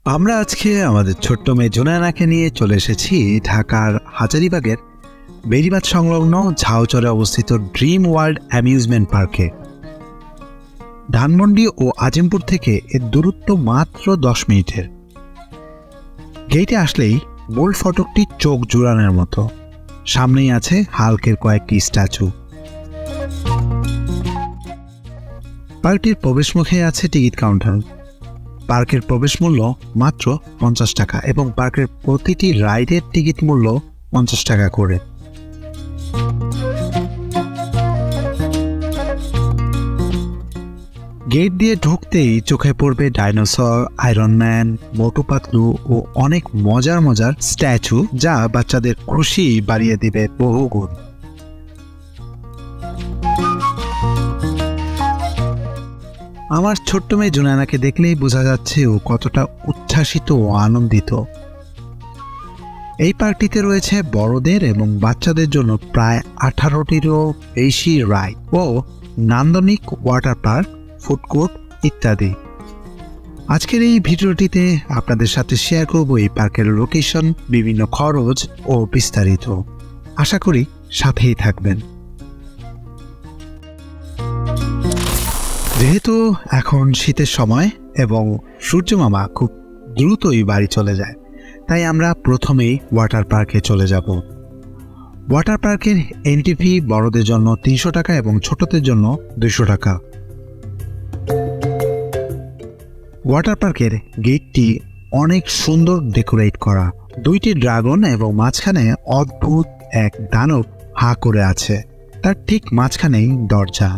আমরা আজকে আমাদের ছোট্ট মেয়ে জুনায়নাকে নিয়ে চলে এসেছি ঢাকার হাজারীবাগের বেড়িবাঁধ সংলগ্ন ঝাউচরে অবস্থিত ড্রিম ওয়ার্ল্ড অ্যামিউজমেন্ট পার্কে। ধানমন্ডি ও আজিমপুর থেকে এর দূরত্ব মাত্র 10 মিনিটের। গেটে আসলেই মূল ফটকটি চোখ জুড়ানোর মতো। সামনেই আছে হাল্কের কয়েকটি স্ট্যাচু। পার্কটির প্রবেশমুখে আছে টিকিট কাউন্টার। পার্কের প্রবেশ মূল্য মাত্র 50 টাকা এবং পার্কের প্রতিটি রাইডের টিকিট মূল্য 50 টাকা করে। গেট দিয়ে ঢুকতেই চোখে পড়বে dinosaur, iron man, Motu Patlu ও অনেক মজার মজার স্ট্যাচু, যা বাচ্চাদের খুশি বাড়িয়ে দিবে বহুগুণ। আমার ছোট্ট মেয়ে জুনায়নাকে দেখলেই বোঝা যাচ্ছে ও কতটা উচ্ছ্বাসিত ও আনন্দিত। এই পার্কটিতে রয়েছে বড়দের এবং বাচ্চাদের জন্য প্রায় 18টিরও বেশি রাইড ও নান্দনিক ওয়াটার পার্ক, ফুড কোর্ট ইত্যাদি। আজকের এই ভিডিওটিতে আপনাদের সাথে শেয়ার করব এই পার্কের লোকেশন, বিভিন্ন খরচ ও বিস্তারিত। আশা করি সাথেই থাকবেন। যেহেতু এখন শীতের সময় এবং সূর্যমামা খুব দ্রুতই বাড়ি চলে যায়, তাই আমরা প্রথমেই ওয়াটার পার্কে চলে যাব। ওয়াটার পার্কের এন্ট্রি ফি বড়দের জন্য 300 টাকা এবং ছোটদের জন্য 200 টাকা। ওয়াটার পার্কের গেটটি অনেক সুন্দর ডেকোরেট করা। 2টি ড্রাগন এবং মাঝখানে অদ্ভুত এক দানব হা করে আছে। তার ঠিক মাঝখানেই দরজা।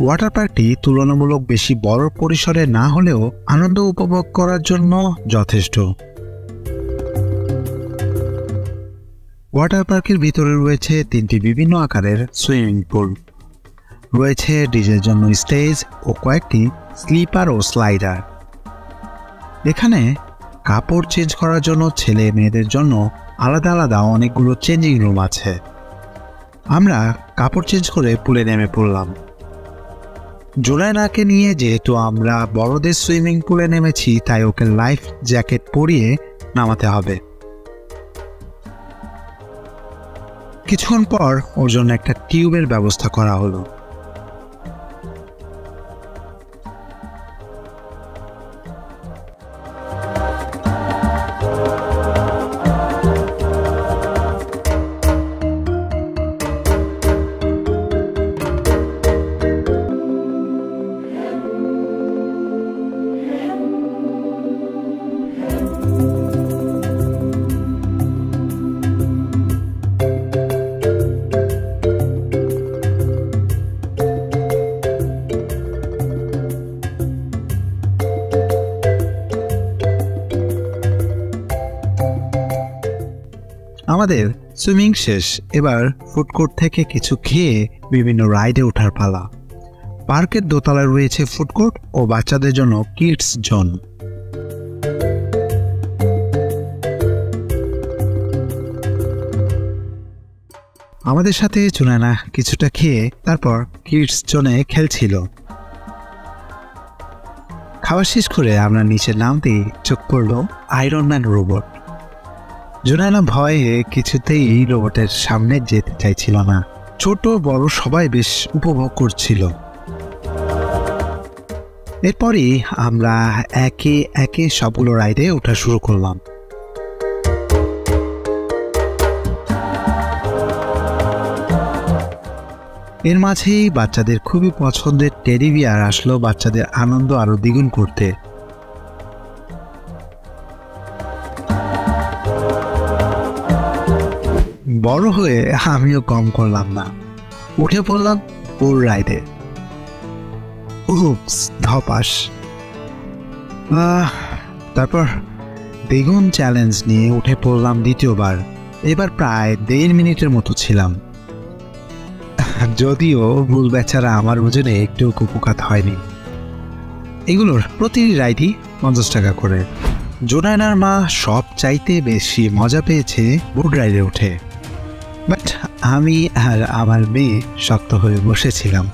ওয়াটার পার্কটি তুলনামূলক বেশি বড় পরিসরে না হলেও আনন্দ উপভোগ করার জন্য যথেষ্ট। ওয়াটার পার্কের ভিতরে রয়েছে 3টি বিভিন্ন আকারের সুইমিং পুল, রয়েছে ডিজের জন্য স্টেজ ও কয়েকটি স্লিপার ও স্লাইডার। এখানে কাপড় চেঞ্জ করার জন্য ছেলে মেয়েদের জন্য আলাদা আলাদা অনেকগুলো চেঞ্জিং রুম আছে। আমরা কাপড় চেঞ্জ করে পুলে নেমে পড়লাম। জুনায়নাকে নিয়ে যেহেতু আমরা বড়দের সুইমিং পুলে নেমেছি, তাই ওকে লাইফ জ্যাকেট পরিয়ে নামাতে হবে। কিছুক্ষণ পর ওর জন্য একটা টিউবের ব্যবস্থা করা হলো। আমাদের সুইমিং শেষ। এবার ফুড কোর্ট থেকে কিছু খেয়ে বিভিন্ন রাইডে ওঠার পালা। পার্কের দোতলায় রয়েছে ফুড কোর্ট ও বাচ্চাদের জন্য কিডস জোন। আমাদের সাথে জুনায়না কিছুটা খেয়ে তারপর কিডস জোনে খেলছিল। খাওয়া শেষ করে আমরা নিচে নামতেই চোখ পড়ল আয়রন ম্যান রোবট। জুনায়না ভয়ে কিছুতেই এই রোবটের সামনে যেতে চাইছিল না। ছোট বড় সবাই বেশ উপভোগ করছিল। এরপরই আমরা একে একে সবগুলো রাইডে ওঠা শুরু করলাম। এর মাঝেই বাচ্চাদের খুবই পছন্দের টেডি বিয়ার আসলো বাচ্চাদের আনন্দ আরো দ্বিগুণ করতে। বড় হয়ে আমিও কম করলাম না, উঠে পড়লাম ওর রাইডে। উপস, ধপাস। তারপর দ্বিগুণ চ্যালেঞ্জ নিয়ে উঠে পড়লাম দ্বিতীয়বার। এবার প্রায় 1.5 মিনিটের মতো ছিলাম, যদিও ভুল বেচারা আমার ওজনে একটু কুপকাত হয়নি। এগুলোর প্রতিটি রাইডই 50 টাকা করে। জুনায়নার মা সব চাইতে বেশি মজা পেয়েছে বোট রাইডে উঠে, বাট আমি আর আমার মেয়ে শক্ত হয়ে বসেছিলাম।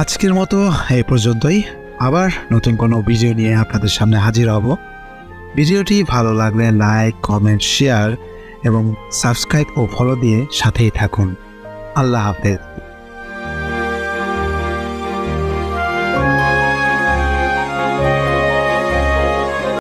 আজকের মতো এই পর্যন্তই। আবার নতুন কোনো ভিডিও নিয়ে আপনাদের সামনে হাজির হব। ভিডিওটি ভালো লাগলে লাইক, কমেন্ট, শেয়ার এবং সাবস্ক্রাইব ও ফলো দিয়ে সাথেই থাকুন। আল্লাহ হাফেজ।